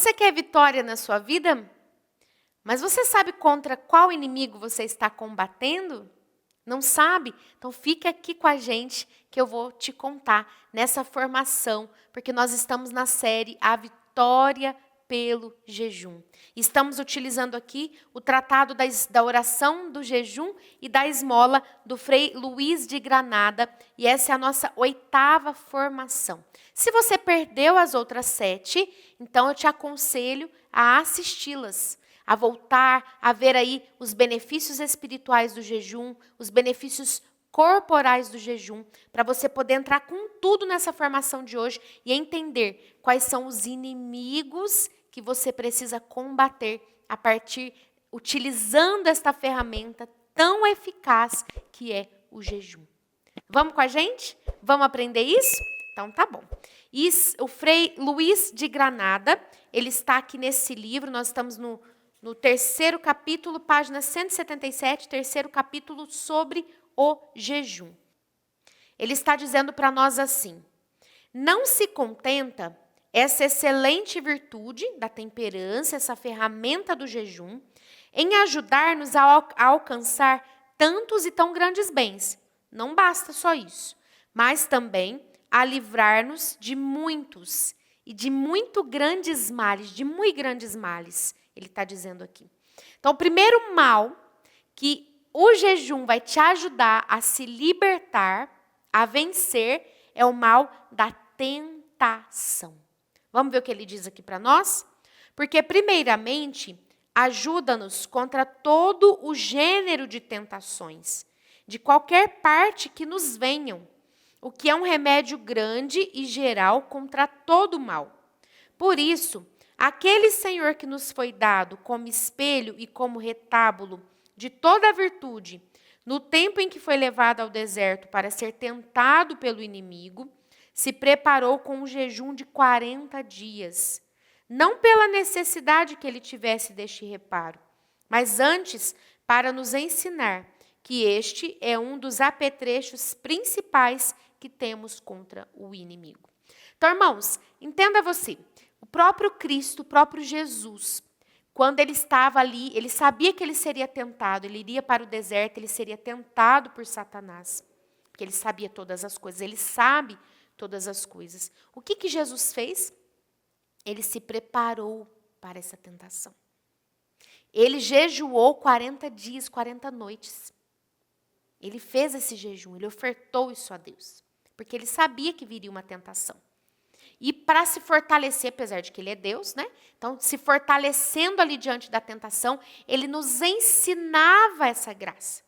Você quer vitória na sua vida? Mas você sabe contra qual inimigo você está combatendo? Não sabe? Então fica aqui com a gente que eu vou te contar nessa formação, porque nós estamos na série A Vitória pelo Jejum. Estamos utilizando aqui o tratado da oração do jejum e da esmola do Frei Luiz de Granada, e essa é a nossa 8ª formação. Se você perdeu as outras 7, então eu te aconselho a assisti-las, a voltar a ver aí os benefícios espirituais do jejum, os benefícios corporais do jejum, para você poder entrar com tudo nessa formação de hoje e entender quais são os inimigos que você precisa combater a partir, utilizando esta ferramenta tão eficaz que é o jejum. Vamos com a gente? Vamos aprender isso? Então tá bom. O Frei Luiz de Granada, ele está aqui nesse livro, nós estamos no 3º capítulo, página 177, 3º capítulo sobre o jejum. Ele está dizendo para nós assim: não se contenta essa excelente virtude da temperança, essa ferramenta do jejum, em ajudar-nos a alcançar tantos e tão grandes bens. Não basta só isso, mas também a livrar-nos de muitos e de muito grandes males, ele está dizendo aqui. Então, o primeiro mal que o jejum vai te ajudar a se libertar, a vencer, é o mal da tentação. Vamos ver o que ele diz aqui para nós? Porque, primeiramente, ajuda-nos contra todo o gênero de tentações, de qualquer parte que nos venham, o que é um remédio grande e geral contra todo o mal. Por isso, aquele Senhor que nos foi dado como espelho e como retábulo de toda a virtude, no tempo em que foi levado ao deserto para ser tentado pelo inimigo, se preparou com um jejum de 40 dias, não pela necessidade que ele tivesse deste reparo, mas antes para nos ensinar que este é um dos apetrechos principais que temos contra o inimigo. Então, irmãos, entenda você, o próprio Cristo, o próprio Jesus, quando ele estava ali, ele sabia que ele seria tentado, ele iria para o deserto, ele seria tentado por Satanás, porque ele sabia todas as coisas, ele sabe todas as coisas. O que Jesus fez? Ele se preparou para essa tentação. Ele jejuou 40 dias, 40 noites. Ele fez esse jejum, ele ofertou isso a Deus, porque ele sabia que viria uma tentação. E para se fortalecer, apesar de que ele é Deus, né? Então, se fortalecendo ali diante da tentação, ele nos ensinava essa graça.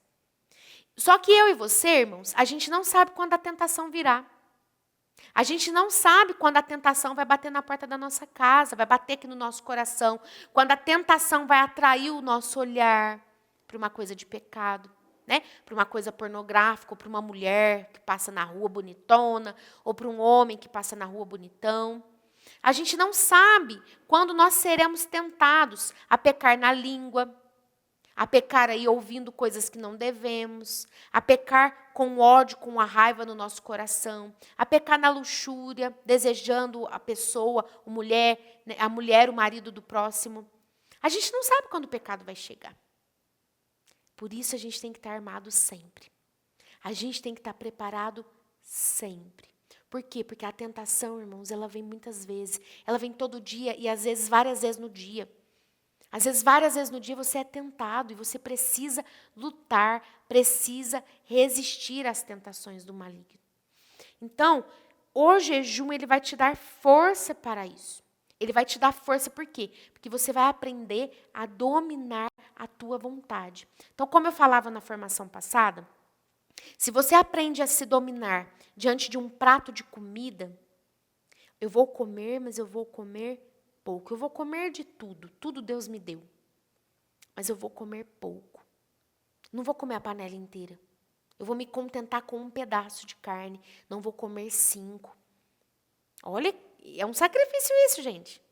Só que eu e você, irmãos, a gente não sabe quando a tentação virá. A gente não sabe quando a tentação vai bater na porta da nossa casa, vai bater aqui no nosso coração, quando a tentação vai atrair o nosso olhar para uma coisa de pecado, né? Para uma coisa pornográfica, ou para uma mulher que passa na rua bonitona, ou para um homem que passa na rua bonitão. A gente não sabe quando nós seremos tentados a pecar na língua, a pecar aí ouvindo coisas que não devemos, a pecar com ódio, com a raiva no nosso coração, a pecar na luxúria, desejando a pessoa, a mulher, o marido do próximo. A gente não sabe quando o pecado vai chegar. Por isso a gente tem que estar armado sempre. A gente tem que estar preparado sempre. Por quê? Porque a tentação, irmãos, ela vem muitas vezes. Ela vem todo dia e às vezes várias vezes no dia. Às vezes, várias vezes no dia você é tentado e você precisa lutar, precisa resistir às tentações do maligno. Então, o jejum ele vai te dar força para isso. Ele vai te dar força por quê? Porque você vai aprender a dominar a tua vontade. Então, como eu falava na formação passada, se você aprende a se dominar diante de um prato de comida, eu vou comer, mas eu vou comer pouco. Eu vou comer de tudo, tudo Deus me deu. Mas eu vou comer pouco. Não vou comer a panela inteira. Eu vou me contentar com um pedaço de carne, não vou comer 5. Olha, é um sacrifício isso, gente.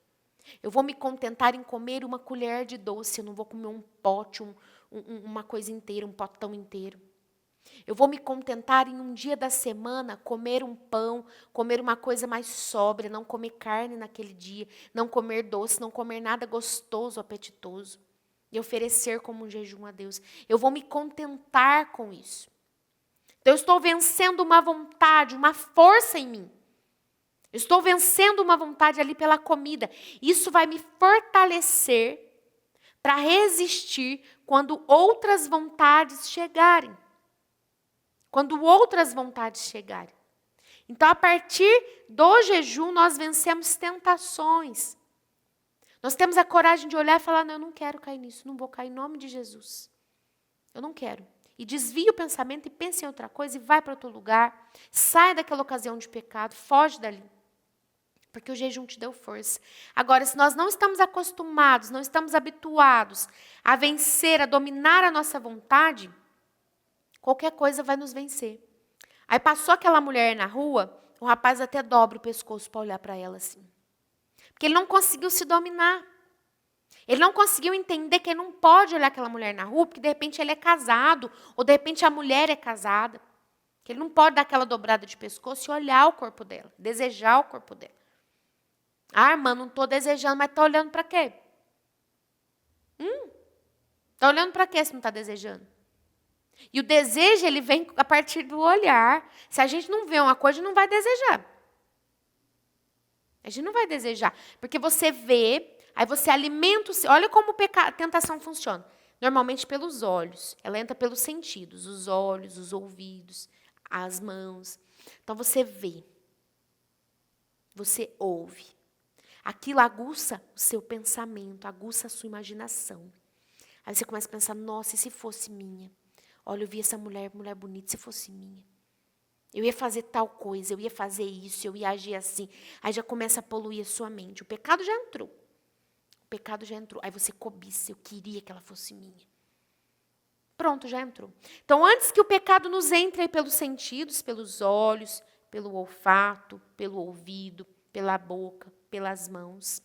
Eu vou me contentar em comer uma colher de doce, eu não vou comer um pote, uma coisa inteira, um potão inteiro. Eu vou me contentar em um dia da semana comer um pão, comer uma coisa mais sóbria, não comer carne naquele dia, não comer doce, não comer nada gostoso, apetitoso. E oferecer como um jejum a Deus. Eu vou me contentar com isso. Então, eu estou vencendo uma vontade, uma força em mim. Eu estou vencendo uma vontade ali pela comida. Isso vai me fortalecer para resistir quando outras vontades chegarem. Quando outras vontades chegarem. Então, a partir do jejum, nós vencemos tentações. Nós temos a coragem de olhar e falar, não, eu não quero cair nisso, não vou cair em nome de Jesus. Eu não quero. E desvia o pensamento e pensa em outra coisa e vai para outro lugar. Sai daquela ocasião de pecado, foge dali. Porque o jejum te deu força. Agora, se nós não estamos acostumados, não estamos habituados a vencer, a dominar a nossa vontade, qualquer coisa vai nos vencer. Aí passou aquela mulher na rua, o rapaz até dobra o pescoço para olhar para ela assim. Porque ele não conseguiu se dominar. Ele não conseguiu entender que ele não pode olhar aquela mulher na rua, porque de repente ele é casado, ou de repente a mulher é casada. Que ele não pode dar aquela dobrada de pescoço e olhar o corpo dela, desejar o corpo dela. Ah, irmã, não estou desejando, mas está olhando para quê? Está olhando para quê se não está desejando? E o desejo, ele vem a partir do olhar. Se a gente não vê uma coisa, a gente não vai desejar. A gente não vai desejar. Porque você vê, aí você alimenta o seu... Olha como a tentação funciona. Normalmente pelos olhos. Ela entra pelos sentidos. Os olhos, os ouvidos, as mãos. Então você vê. Você ouve. Aquilo aguça o seu pensamento, aguça a sua imaginação. Aí você começa a pensar, nossa, e se fosse minha? Olha, eu vi essa mulher bonita, se fosse minha. Eu ia fazer tal coisa, eu ia fazer isso, eu ia agir assim. Aí já começa a poluir a sua mente. O pecado já entrou. O pecado já entrou. Aí você cobiça, eu queria que ela fosse minha. Pronto, já entrou. Então, antes que o pecado nos entre aí pelos sentidos, pelos olhos, pelo olfato, pelo ouvido, pela boca, pelas mãos.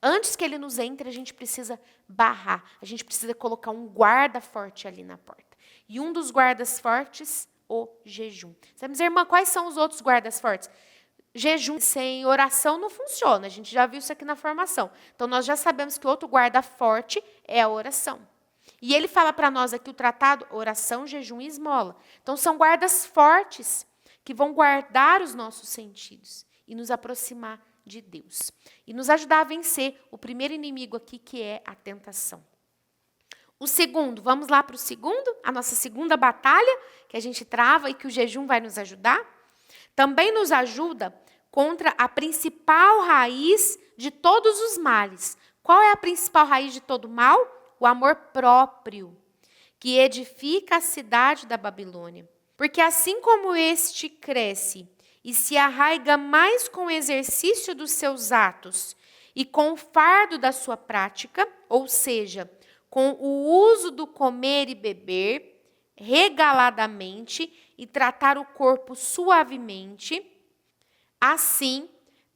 Antes que ele nos entre, a gente precisa barrar. A gente precisa colocar um guarda forte ali na porta. E um dos guardas fortes, o jejum. Você vai me dizer, irmã, quais são os outros guardas fortes? Jejum sem oração não funciona. A gente já viu isso aqui na formação. Então, nós já sabemos que outro guarda forte é a oração. E ele fala para nós aqui o tratado, oração, jejum e esmola. Então, são guardas fortes que vão guardar os nossos sentidos e nos aproximar de Deus. E nos ajudar a vencer o primeiro inimigo aqui, que é a tentação. O segundo, vamos lá para o segundo, a nossa segunda batalha, que a gente trava e que o jejum vai nos ajudar. Também nos ajuda contra a principal raiz de todos os males. Qual é a principal raiz de todo mal? O amor próprio, que edifica a cidade da Babilônia. Porque assim como este cresce e se arraiga mais com o exercício dos seus atos e com o fardo da sua prática, ou seja, com o uso do comer e beber regaladamente e tratar o corpo suavemente, assim,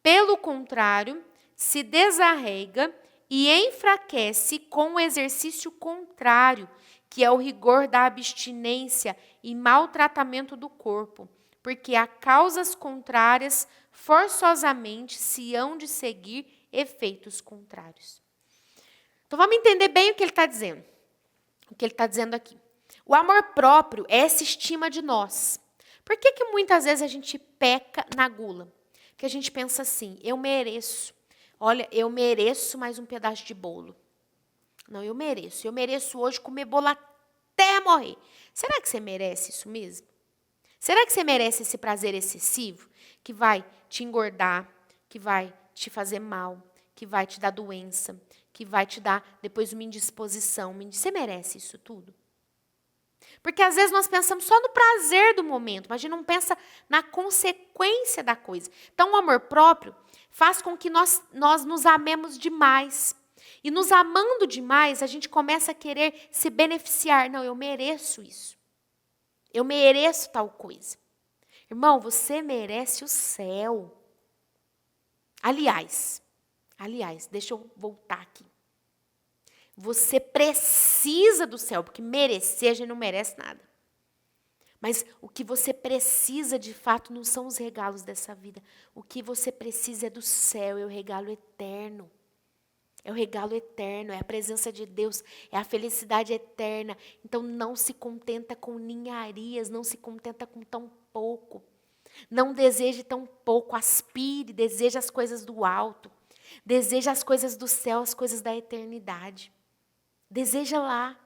pelo contrário, se desarraiga e enfraquece com o exercício contrário, que é o rigor da abstinência e maltratamento do corpo, porque a causas contrárias forçosamente se hão de seguir efeitos contrários. Então, vamos entender bem o que ele está dizendo. O que ele está dizendo aqui. O amor próprio é essa estima de nós. Por que muitas vezes a gente peca na gula? Porque a gente pensa assim, eu mereço. Olha, eu mereço mais um pedaço de bolo. Não, eu mereço. Eu mereço hoje comer bolo até morrer. Será que você merece isso mesmo? Será que você merece esse prazer excessivo que vai te engordar, que vai te fazer mal, que vai te dar doença, que vai te dar depois uma indisposição? Você merece isso tudo? Porque às vezes nós pensamos só no prazer do momento, mas a gente não pensa na consequência da coisa. Então, o amor próprio faz com que nós nos amemos demais. E nos amando demais, a gente começa a querer se beneficiar. Não, eu mereço isso. Eu mereço tal coisa. Irmão, você merece o céu. Aliás, deixa eu voltar aqui. Você precisa do céu, porque merecer, a gente não merece nada. Mas o que você precisa de fato não são os regalos dessa vida. O que você precisa é do céu, é o regalo eterno. É o regalo eterno, é a presença de Deus, é a felicidade eterna. Então não se contenta com ninharias, não se contenta com tão pouco. Não deseje tão pouco, aspire, deseje as coisas do alto. Deseja as coisas do céu, as coisas da eternidade. Deseja lá,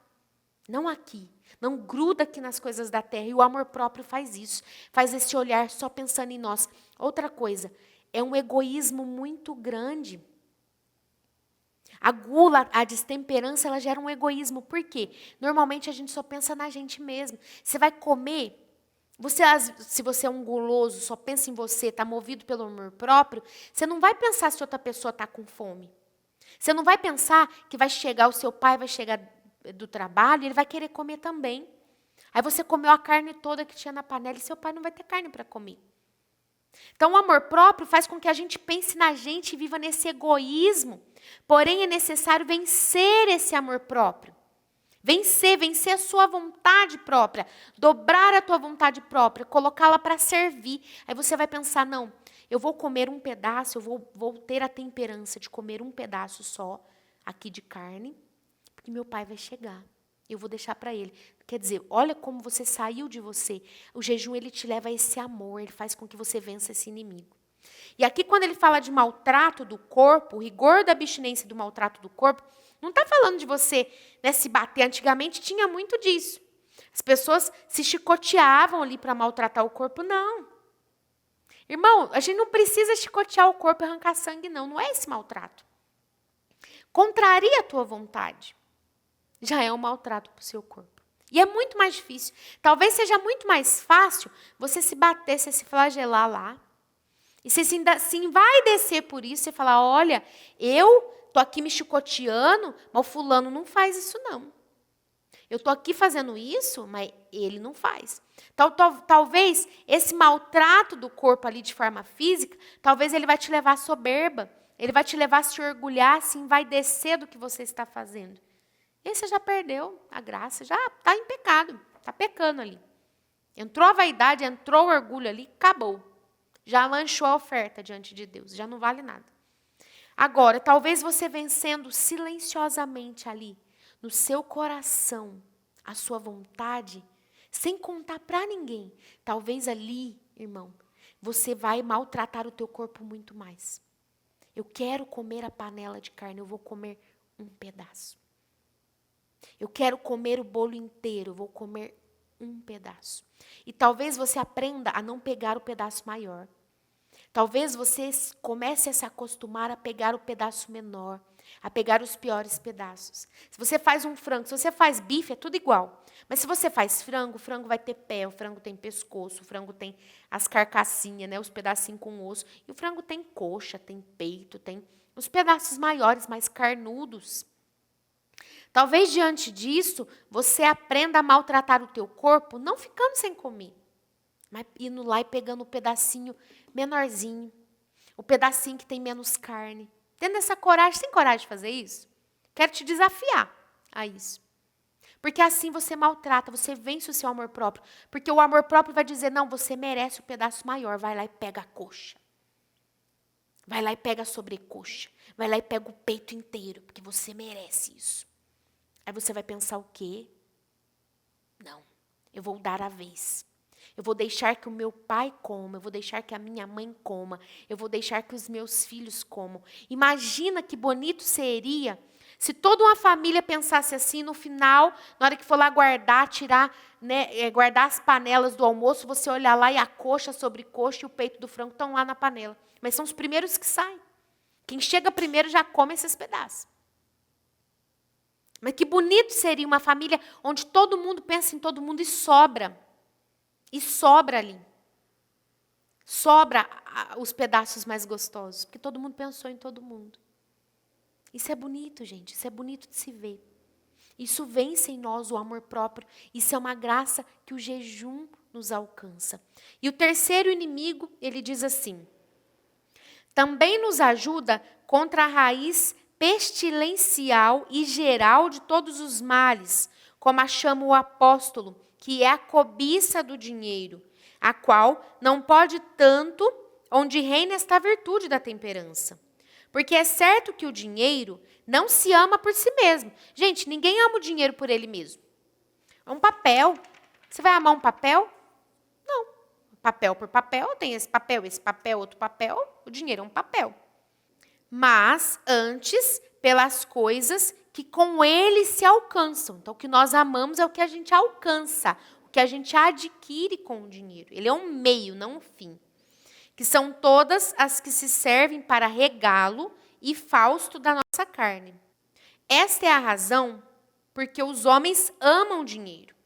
não aqui. Não gruda aqui nas coisas da terra. E o amor próprio faz isso. Faz esse olhar só pensando em nós. Outra coisa, é um egoísmo muito grande. A gula, a destemperança, ela gera um egoísmo. Por quê? Normalmente a gente só pensa na gente mesmo. Você vai comer, se você é um guloso, só pensa em você, está movido pelo amor próprio, você não vai pensar se outra pessoa está com fome. Você não vai pensar que vai chegar o seu pai, vai chegar do trabalho, e ele vai querer comer também. Aí você comeu a carne toda que tinha na panela e seu pai não vai ter carne para comer. Então, o amor próprio faz com que a gente pense na gente e viva nesse egoísmo. Porém, é necessário vencer esse amor próprio. Vencer a sua vontade própria. Dobrar a tua vontade própria, colocá-la para servir. Aí você vai pensar, não, eu vou comer um pedaço, eu vou ter a temperança de comer um pedaço só aqui de carne, porque meu pai vai chegar. Eu vou deixar para ele. Quer dizer, olha como você saiu de você. O jejum, ele te leva a esse amor, ele faz com que você vença esse inimigo. E aqui, quando ele fala de maltrato do corpo, o rigor da abstinência do maltrato do corpo, não está falando de você, né, se bater. Antigamente tinha muito disso. As pessoas se chicoteavam ali para maltratar o corpo, não. Irmão, a gente não precisa chicotear o corpo e arrancar sangue, não. Não é esse maltrato. Contraria a tua vontade. Já é um maltrato para o seu corpo. E é muito mais difícil. Talvez seja muito mais fácil você se bater, você se flagelar lá. E você sim vai descer por isso, você falar, olha, eu estou aqui me chicoteando, mas o fulano não faz isso não. Eu estou aqui fazendo isso, mas ele não faz. Então, talvez esse maltrato do corpo ali de forma física, talvez ele vai te levar à soberba. Ele vai te levar a se orgulhar, assim, vai descer do que você está fazendo. E aí você já perdeu a graça, já está em pecado, está pecando ali. Entrou a vaidade, entrou o orgulho ali, acabou. Já lanchou a oferta diante de Deus, já não vale nada. Agora, talvez você vencendo silenciosamente ali, no seu coração, a sua vontade, sem contar para ninguém, talvez ali, irmão, você vai maltratar o teu corpo muito mais. Eu quero comer a panela de carne, eu vou comer um pedaço. Eu quero comer o bolo inteiro, eu vou comer um pedaço. E talvez você aprenda a não pegar o pedaço maior. Talvez você comece a se acostumar a pegar o pedaço menor, a pegar os piores pedaços. Se você faz um frango, se você faz bife, é tudo igual. Mas se você faz frango, o frango vai ter pé, o frango tem pescoço, o frango tem as carcassinhas, né, os pedacinhos com osso. E o frango tem coxa, tem peito, tem os pedaços maiores, mais carnudos. Talvez diante disso, você aprenda a maltratar o teu corpo, não ficando sem comer, mas indo lá e pegando o pedacinho menorzinho, o pedacinho que tem menos carne. Tendo essa coragem, tem coragem de fazer isso? Quero te desafiar a isso. Porque assim você maltrata, você vence o seu amor próprio. Porque o amor próprio vai dizer, não, você merece o pedaço maior, vai lá e pega a coxa. Vai lá e pega a sobrecoxa. Vai lá e pega o peito inteiro, porque você merece isso. Aí você vai pensar o quê? Não, eu vou dar a vez. Eu vou deixar que o meu pai coma, eu vou deixar que a minha mãe coma, eu vou deixar que os meus filhos comam. Imagina que bonito seria se toda uma família pensasse assim, no final, na hora que for lá guardar, tirar, né, guardar as panelas do almoço, você olhar lá e a coxa, a sobrecoxa e o peito do frango estão lá na panela. Mas são os primeiros que saem. Quem chega primeiro já come esses pedaços. Mas que bonito seria uma família onde todo mundo pensa em todo mundo e sobra. E sobra ali. Sobra os pedaços mais gostosos. Porque todo mundo pensou em todo mundo. Isso é bonito, gente. Isso é bonito de se ver. Isso vence em nós o amor próprio. Isso é uma graça que o jejum nos alcança. E o terceiro inimigo, ele diz assim. Também nos ajuda contra a raiz pestilencial e geral de todos os males, como a chama o apóstolo, que é a cobiça do dinheiro, a qual não pode tanto, onde reina esta virtude da temperança. Porque é certo que o dinheiro não se ama por si mesmo. Gente, ninguém ama o dinheiro por ele mesmo. É um papel. Você vai amar um papel? Não. Papel por papel, tem esse papel, outro papel. O dinheiro é um papel. Mas, antes, pelas coisas que com ele se alcançam. Então, o que nós amamos é o que a gente alcança, o que a gente adquire com o dinheiro. Ele é um meio, não um fim. Que são todas as que se servem para regalo e fausto da nossa carne. Esta é a razão porque os homens amam dinheiro.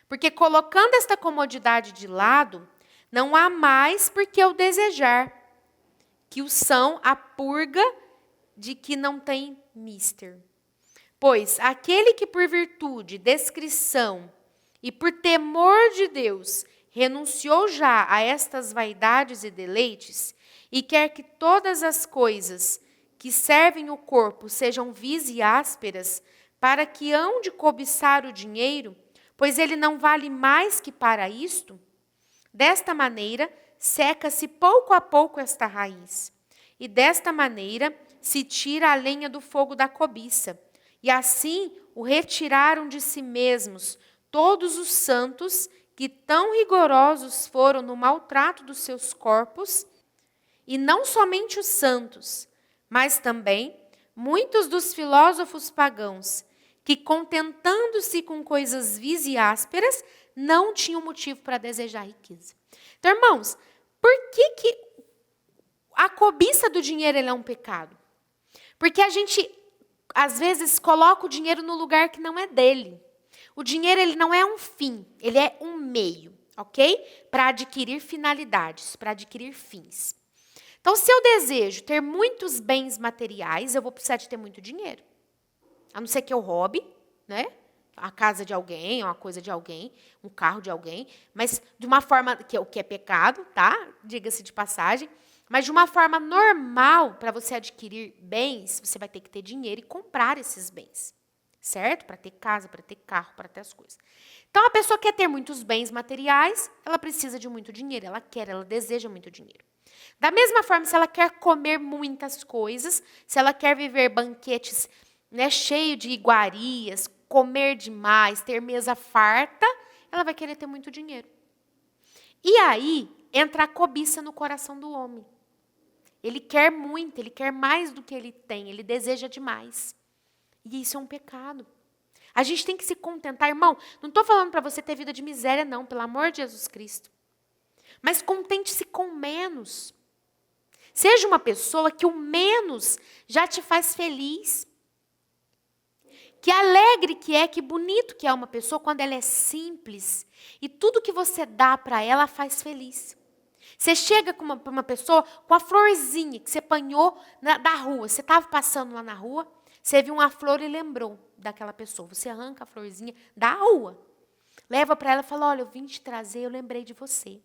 Porque colocando esta comodidade de lado, não há mais por que o desejar, que o são a purga de que não tem mister. Pois aquele que por virtude, descrição e por temor de Deus renunciou já a estas vaidades e deleites, e quer que todas as coisas que servem o corpo sejam vis e ásperas, para que hão de cobiçar o dinheiro, pois ele não vale mais que para isto, desta maneira seca-se pouco a pouco esta raiz, e desta maneira se tira a lenha do fogo da cobiça, e assim o retiraram de si mesmos todos os santos que tão rigorosos foram no maltrato dos seus corpos, e não somente os santos, mas também muitos dos filósofos pagãos, que contentando-se com coisas vis e ásperas, não tinham motivo para desejar riqueza. Então, irmãos, por que a cobiça do dinheiro é um pecado? Porque a gente, às vezes, coloca o dinheiro no lugar que não é dele. O dinheiro, ele não é um fim, ele é um meio, ok? Para adquirir finalidades, para adquirir fins. Então, se eu desejo ter muitos bens materiais, eu vou precisar de ter muito dinheiro. A não ser que eu roube, né? A casa de alguém, uma coisa de alguém, um carro de alguém, mas de uma forma, o que é pecado, tá? Diga-se de passagem. Mas de uma forma normal, para você adquirir bens, você vai ter que ter dinheiro e comprar esses bens. Certo? Para ter casa, para ter carro, para ter as coisas. Então, a pessoa quer ter muitos bens materiais, ela precisa de muito dinheiro, ela deseja muito dinheiro. Da mesma forma, se ela quer comer muitas coisas, se ela quer viver banquetes, né, cheio de iguarias, comer demais, ter mesa farta, ela vai querer ter muito dinheiro. E aí, entra a cobiça no coração do homem. Ele quer muito, ele quer mais do que ele tem, ele deseja demais. E isso é um pecado. A gente tem que se contentar, irmão. Não estou falando para você ter vida de miséria, não, pelo amor de Jesus Cristo. Mas contente-se com menos. Seja uma pessoa que o menos já te faz feliz. Que alegre que é, que bonito que é uma pessoa quando ela é simples. E tudo que você dá para ela faz feliz. Você chega para uma pessoa com a florzinha que você apanhou da rua. Você estava passando lá na rua. Você viu uma flor e lembrou daquela pessoa. Você arranca a florzinha da rua. Leva para ela e fala, olha, eu vim te trazer, eu lembrei de você.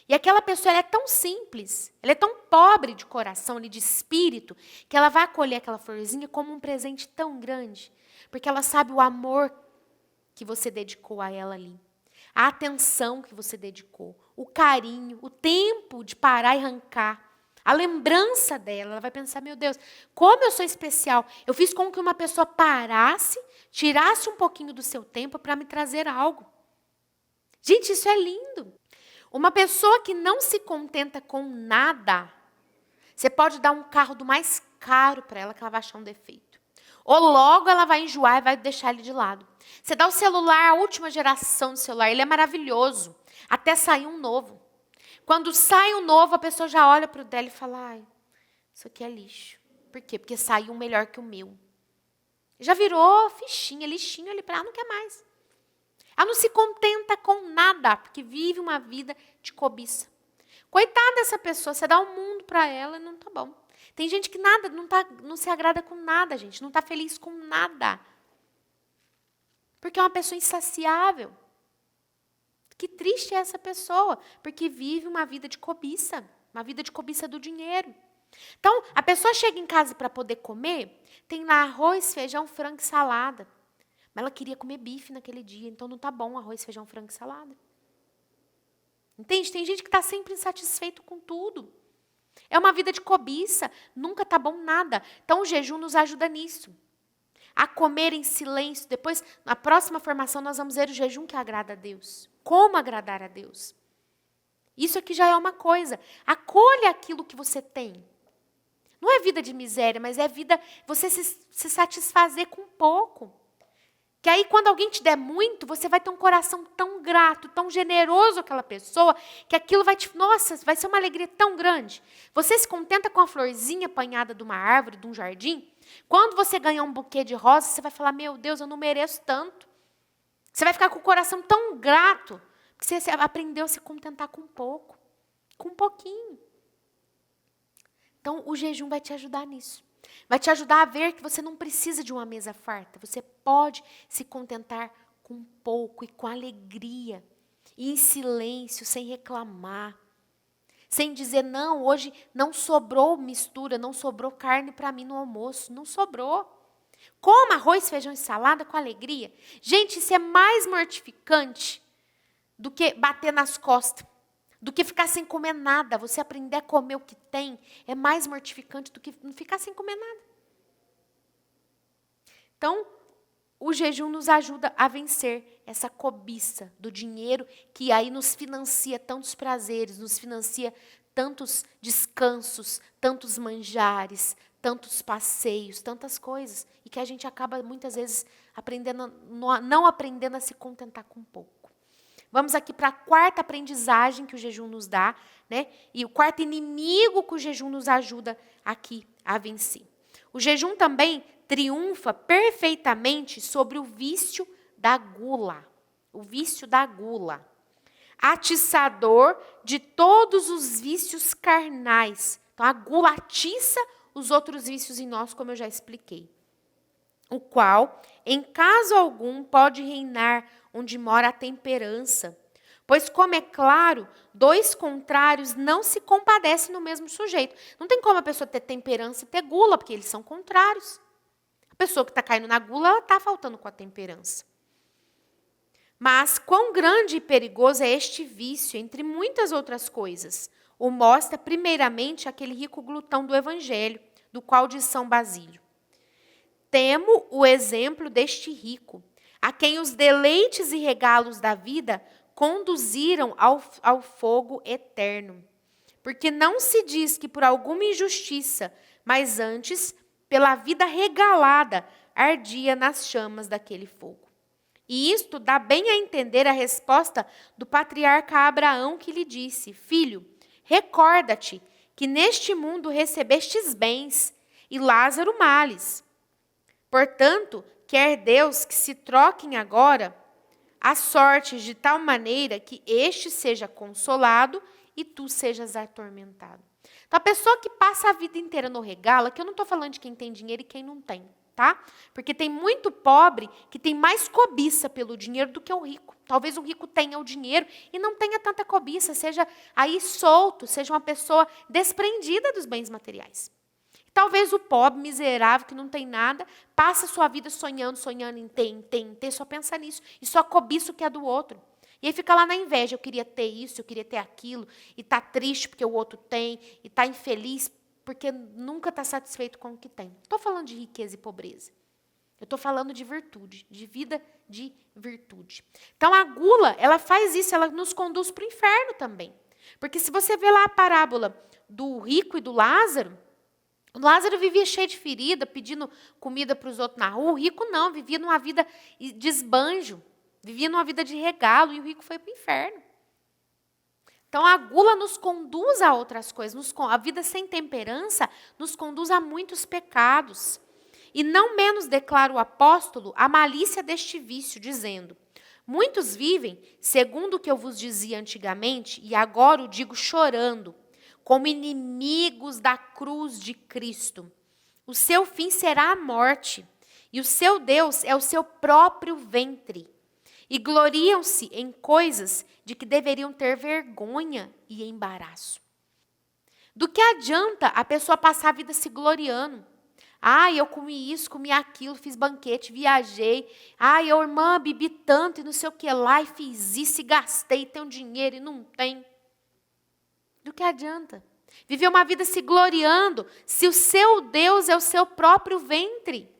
E aquela pessoa ela é tão simples, ela é tão pobre de coração, de espírito, que ela vai acolher aquela florzinha como um presente tão grande. Porque ela sabe o amor que você dedicou a ela ali. A atenção que você dedicou. O carinho, o tempo de parar e arrancar. A lembrança dela, ela vai pensar, meu Deus, como eu sou especial. Eu fiz com que uma pessoa parasse, tirasse um pouquinho do seu tempo para me trazer algo. Gente, isso é lindo. Uma pessoa que não se contenta com nada, você pode dar um carro do mais caro para ela que ela vai achar um defeito. Ou logo ela vai enjoar e vai deixar ele de lado. Você dá o celular, a última geração do celular, ele é maravilhoso, até sair um novo. Quando sai um novo, a pessoa já olha para o dela e fala, ai, isso aqui é lixo. Por quê? Porque saiu um melhor que o meu. Já virou fichinha, lixinho ali para ela, não quer mais. Ela não se contenta com nada, porque vive uma vida de cobiça. Coitada dessa pessoa, você dá o mundo para ela e não tá bom. Tem gente que nada, não se agrada com nada, gente, não está feliz com nada. Porque é uma pessoa insaciável. Que triste é essa pessoa, porque vive uma vida de cobiça do dinheiro. Então, a pessoa chega em casa para poder comer, tem lá arroz, feijão, frango e salada. Mas ela queria comer bife naquele dia, então não tá bom arroz, feijão, frango e salada. Entende? Tem gente que está sempre insatisfeito com tudo. É uma vida de cobiça, nunca tá bom nada. Então o jejum nos ajuda nisso. A comer em silêncio. Depois, na próxima formação, nós vamos ver o jejum que agrada a Deus. Como agradar a Deus. Isso aqui já é uma coisa. Acolha aquilo que você tem. Não é vida de miséria, mas é vida, você se satisfazer com pouco. Que aí quando alguém te der muito, você vai ter um coração tão grato, tão generoso àquela pessoa, que aquilo nossa, vai ser uma alegria tão grande. Você se contenta com a florzinha apanhada de uma árvore, de um jardim? Quando você ganhar um buquê de rosas, você vai falar, meu Deus, eu não mereço tanto. Você vai ficar com o coração tão grato, porque você aprendeu a se contentar com pouco, com um pouquinho. Então, o jejum vai te ajudar nisso. Vai te ajudar a ver que você não precisa de uma mesa farta. Você pode se contentar com pouco e com alegria. E em silêncio, sem reclamar. Sem dizer, não, hoje não sobrou mistura, não sobrou carne para mim no almoço. Não sobrou. Coma arroz, feijão e salada com alegria. Gente, isso é mais mortificante do que bater nas costas. Do que ficar sem comer nada. Você aprender a comer o que tem é mais mortificante do que não ficar sem comer nada. Então, o jejum nos ajuda a vencer essa cobiça do dinheiro que aí nos financia tantos prazeres, nos financia tantos descansos, tantos manjares, tantos passeios, tantas coisas. E que a gente acaba muitas vezes não aprendendo a se contentar com pouco. Vamos aqui para a quarta aprendizagem que o jejum nos dá, né? E o quarto inimigo que o jejum nos ajuda aqui a vencer. O jejum também triunfa perfeitamente sobre o vício da gula. O vício da gula. Atiçador de todos os vícios carnais. Então, a gula atiça os outros vícios em nós, como eu já expliquei. O qual, em caso algum, pode reinar onde mora a temperança. Pois, como é claro, dois contrários não se compadecem no mesmo sujeito. Não tem como a pessoa ter temperança e ter gula, porque eles são contrários. A pessoa que está caindo na gula, ela está faltando com a temperança. Mas quão grande e perigoso é este vício, entre muitas outras coisas, o mostra primeiramente aquele rico glutão do Evangelho, do qual diz São Basílio. Temo o exemplo deste rico, a quem os deleites e regalos da vida conduziram ao fogo eterno. Porque não se diz que por alguma injustiça, mas antes, pela vida regalada, ardia nas chamas daquele fogo. E isto dá bem a entender a resposta do patriarca Abraão, que lhe disse, filho, recorda-te que neste mundo recebestes bens e Lázaro males. Portanto, quer Deus que se troquem agora as sortes de tal maneira que este seja consolado e tu sejas atormentado. Então, a pessoa que passa a vida inteira no regalo, que eu não estou falando de quem tem dinheiro e quem não tem, tá? Porque tem muito pobre que tem mais cobiça pelo dinheiro do que o rico. Talvez o rico tenha o dinheiro e não tenha tanta cobiça, seja aí solto, seja uma pessoa desprendida dos bens materiais. Talvez o pobre, miserável, que não tem nada, passa a sua vida sonhando em ter, só pensa nisso. E só cobiça o que é do outro. E aí fica lá na inveja, eu queria ter isso, eu queria ter aquilo, e está triste porque o outro tem, e está infeliz porque nunca está satisfeito com o que tem. Não estou falando de riqueza e pobreza. Eu estou falando de virtude, de vida de virtude. Então a gula, ela faz isso, ela nos conduz para o inferno também. Porque se você vê lá a parábola do rico e do Lázaro, o Lázaro vivia cheio de ferida, pedindo comida para os outros na rua. O rico não, vivia numa vida de esbanjo, vivia numa vida de regalo, e o rico foi para o inferno. Então, a gula nos conduz a outras coisas. A vida sem temperança nos conduz a muitos pecados. E não menos declara o apóstolo a malícia deste vício, dizendo, muitos vivem, segundo o que eu vos dizia antigamente, e agora o digo chorando, como inimigos da cruz de Cristo. O seu fim será a morte, e o seu Deus é o seu próprio ventre. E gloriam-se em coisas de que deveriam ter vergonha e embaraço. Do que adianta a pessoa passar a vida se gloriando? Ai, eu comi isso, comi aquilo, fiz banquete, viajei. Ai, eu, irmã, bebi tanto e não sei o que lá, e fiz isso e gastei, tenho dinheiro e não tem. Do que adianta? Viver uma vida se gloriando, se o seu Deus é o seu próprio ventre.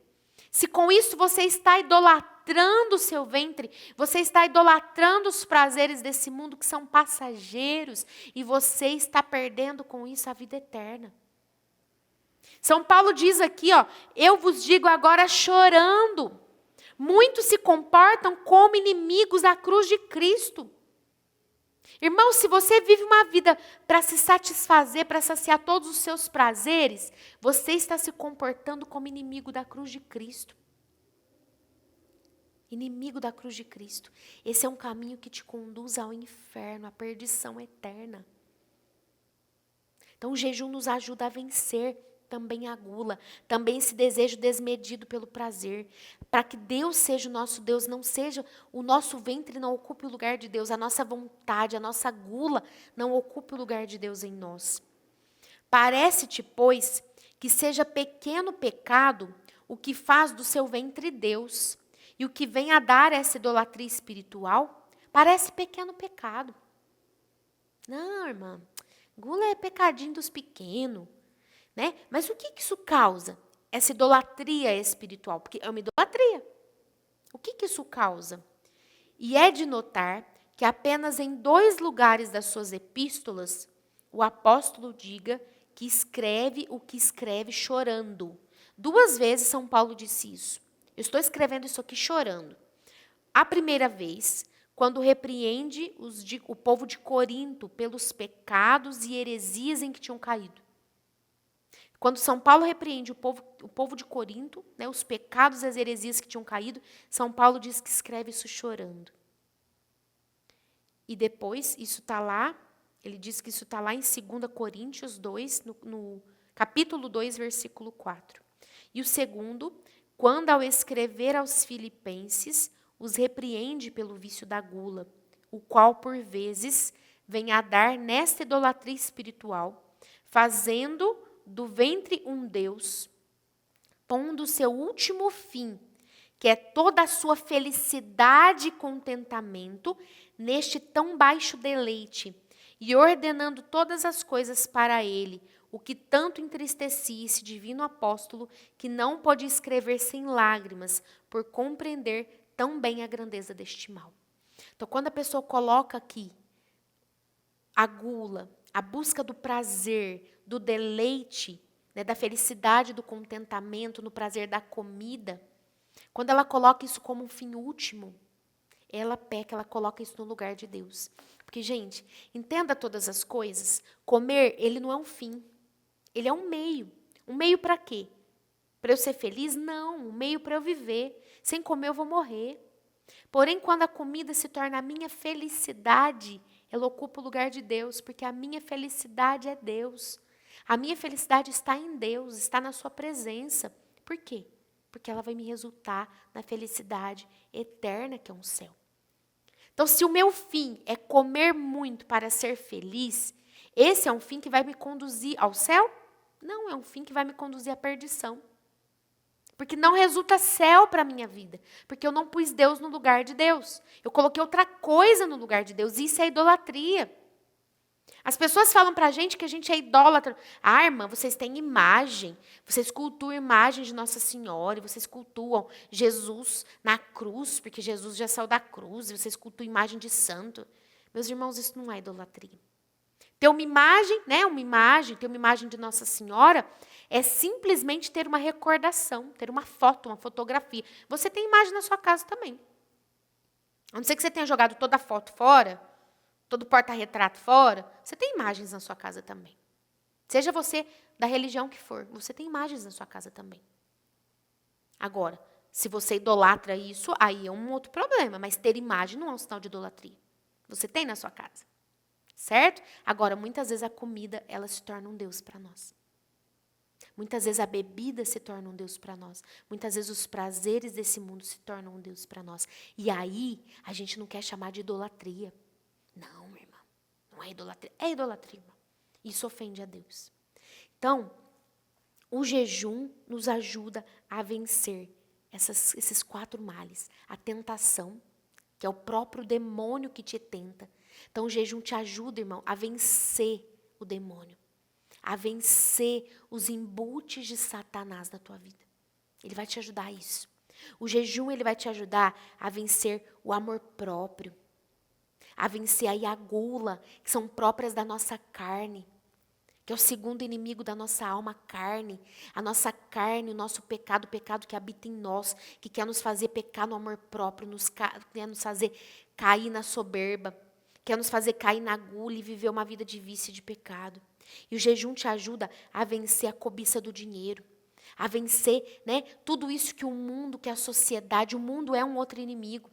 Se com isso você está idolatrando o seu ventre, você está idolatrando os prazeres desse mundo que são passageiros, e você está perdendo com isso a vida eterna. São Paulo diz aqui, ó, eu vos digo agora chorando. Muitos se comportam como inimigos da cruz de Cristo. Irmão, se você vive uma vida para se satisfazer, para saciar todos os seus prazeres, você está se comportando como inimigo da cruz de Cristo. Inimigo da cruz de Cristo. Esse é um caminho que te conduz ao inferno, à perdição eterna. Então o jejum nos ajuda a vencer também a gula, também esse desejo desmedido pelo prazer, para que Deus seja o nosso Deus, não seja o nosso ventre, não ocupe o lugar de Deus, a nossa vontade, a nossa gula não ocupe o lugar de Deus em nós. Parece-te, pois, que seja pequeno pecado o que faz do seu ventre Deus, e o que vem a dar essa idolatria espiritual, parece pequeno pecado. Não, irmã, gula é pecadinho dos pequenos. Né? Mas o que isso causa? Essa idolatria espiritual, porque é uma idolatria. O que isso causa? E é de notar que apenas em 2 lugares das suas epístolas, o apóstolo diga que escreve o que escreve chorando. 2 vezes São Paulo disse isso. Eu estou escrevendo isso aqui chorando. A primeira vez, quando repreende o povo de Corinto pelos pecados e heresias em que tinham caído. Quando São Paulo repreende o povo de Corinto, né, os pecados e as heresias que tinham caído, São Paulo diz que escreve isso chorando. E depois, isso está lá, ele diz que isso está lá em 2 Coríntios 2, no capítulo 2, versículo 4. E o segundo, quando ao escrever aos filipenses, os repreende pelo vício da gula, o qual por vezes vem a dar nesta idolatria espiritual, fazendo do ventre um Deus, pondo o seu último fim, que é toda a sua felicidade e contentamento, neste tão baixo deleite, e ordenando todas as coisas para ele, o que tanto entristecia esse divino apóstolo, que não pode escrever sem lágrimas, por compreender tão bem a grandeza deste mal. Então, quando a pessoa coloca aqui a gula, a busca do prazer, do deleite, né, da felicidade, do contentamento, no prazer da comida, quando ela coloca isso como um fim último, ela peca, ela coloca isso no lugar de Deus. Porque, gente, entenda todas as coisas, comer, ele não é um fim, ele é um meio. Um meio para quê? Para eu ser feliz? Não, um meio para eu viver. Sem comer eu vou morrer. Porém, quando a comida se torna a minha felicidade, ela ocupa o lugar de Deus, porque a minha felicidade é Deus. A minha felicidade está em Deus, está na sua presença. Por quê? Porque ela vai me resultar na felicidade eterna que é um céu. Então, se o meu fim é comer muito para ser feliz, esse é um fim que vai me conduzir ao céu? Não, é um fim que vai me conduzir à perdição. Porque não resulta céu para a minha vida. Porque eu não pus Deus no lugar de Deus. Eu coloquei outra coisa no lugar de Deus. Isso é idolatria. As pessoas falam para a gente que a gente é idólatra. Ah, irmã, vocês têm imagem. Vocês cultuam imagem de Nossa Senhora. E vocês cultuam Jesus na cruz, porque Jesus já saiu da cruz. E vocês cultuam imagem de santo. Meus irmãos, isso não é idolatria. Ter uma imagem, né? Ter uma imagem de Nossa Senhora é simplesmente ter uma recordação, ter uma foto, uma fotografia. Você tem imagem na sua casa também. A não ser que você tenha jogado toda a foto fora, todo porta-retrato fora, você tem imagens na sua casa também. Seja você da religião que for, você tem imagens na sua casa também. Agora, se você idolatra isso, aí é um outro problema, mas ter imagem não é um sinal de idolatria. Você tem na sua casa. Certo? Agora, muitas vezes a comida, ela se torna um Deus para nós. Muitas vezes a bebida se torna um Deus para nós. Muitas vezes os prazeres desse mundo se tornam um Deus para nós. E aí, a gente não quer chamar de idolatria. Não, minha irmã, não é idolatria. É idolatria, irmã. Isso ofende a Deus. Então, O jejum nos ajuda a vencer esses 4 males. A tentação, que é o próprio demônio que te tenta. Então o jejum te ajuda, irmão, a vencer o demônio. A vencer os embutes de Satanás na tua vida. Ele vai te ajudar a isso. O jejum, ele vai te ajudar a vencer o amor próprio. A vencer aí a gula, que são próprias da nossa carne. Que é o segundo inimigo da nossa alma, a carne. A nossa carne, o nosso pecado, o pecado que habita em nós, que quer nos fazer pecar no amor próprio, quer nos fazer cair na soberba, quer nos fazer cair na gula e viver uma vida de vício e de pecado. E o jejum te ajuda a vencer a cobiça do dinheiro, a vencer, né, tudo isso que o mundo, que a sociedade, o mundo é um outro inimigo.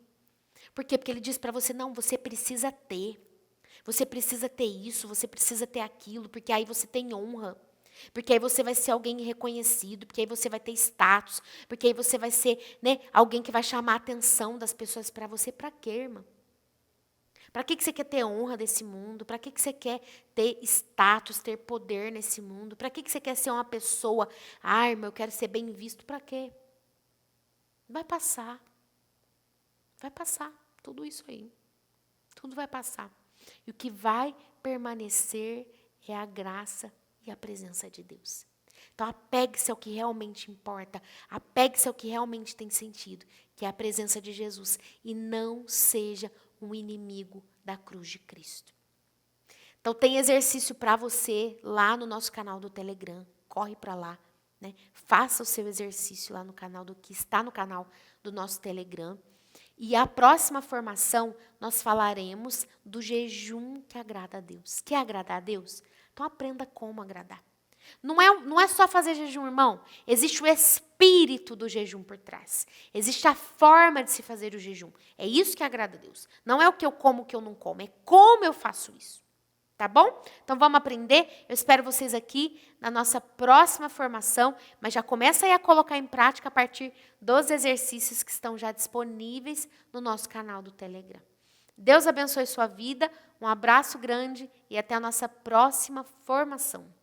Por quê? Porque ele diz para você, não, você precisa ter. Você precisa ter isso, você precisa ter aquilo, porque aí você tem honra. Porque aí você vai ser alguém reconhecido, porque aí você vai ter status, porque aí você vai ser, né, alguém que vai chamar a atenção das pessoas para você. Para quê, irmã? Para que você quer ter honra desse mundo? Para que você quer ter status, ter poder nesse mundo? Para que você quer ser uma pessoa? Ah, irmã, eu quero ser bem visto. Para quê? Vai passar. Vai passar. Tudo isso aí. Tudo vai passar. E o que vai permanecer é a graça e a presença de Deus. Então, apegue-se ao que realmente importa. Apegue-se ao que realmente tem sentido, que é a presença de Jesus. E não seja um inimigo da cruz de Cristo. Então, tem exercício para você lá no nosso canal do Telegram. Corre para lá, né? Faça o seu exercício lá no canal que está no canal do nosso Telegram. E a próxima formação, nós falaremos do jejum que agrada a Deus. Quer agradar a Deus? Então, aprenda como agradar. Não é só fazer jejum, irmão. Existe o espírito do jejum por trás. Existe a forma de se fazer o jejum. É isso que agrada a Deus. Não é o que eu como, o que eu não como. É como eu faço isso. Tá bom? Então vamos aprender. Eu espero vocês aqui na nossa próxima formação. Mas já começa aí a colocar em prática a partir dos exercícios que estão já disponíveis no nosso canal do Telegram. Deus abençoe sua vida. Um abraço grande e até a nossa próxima formação.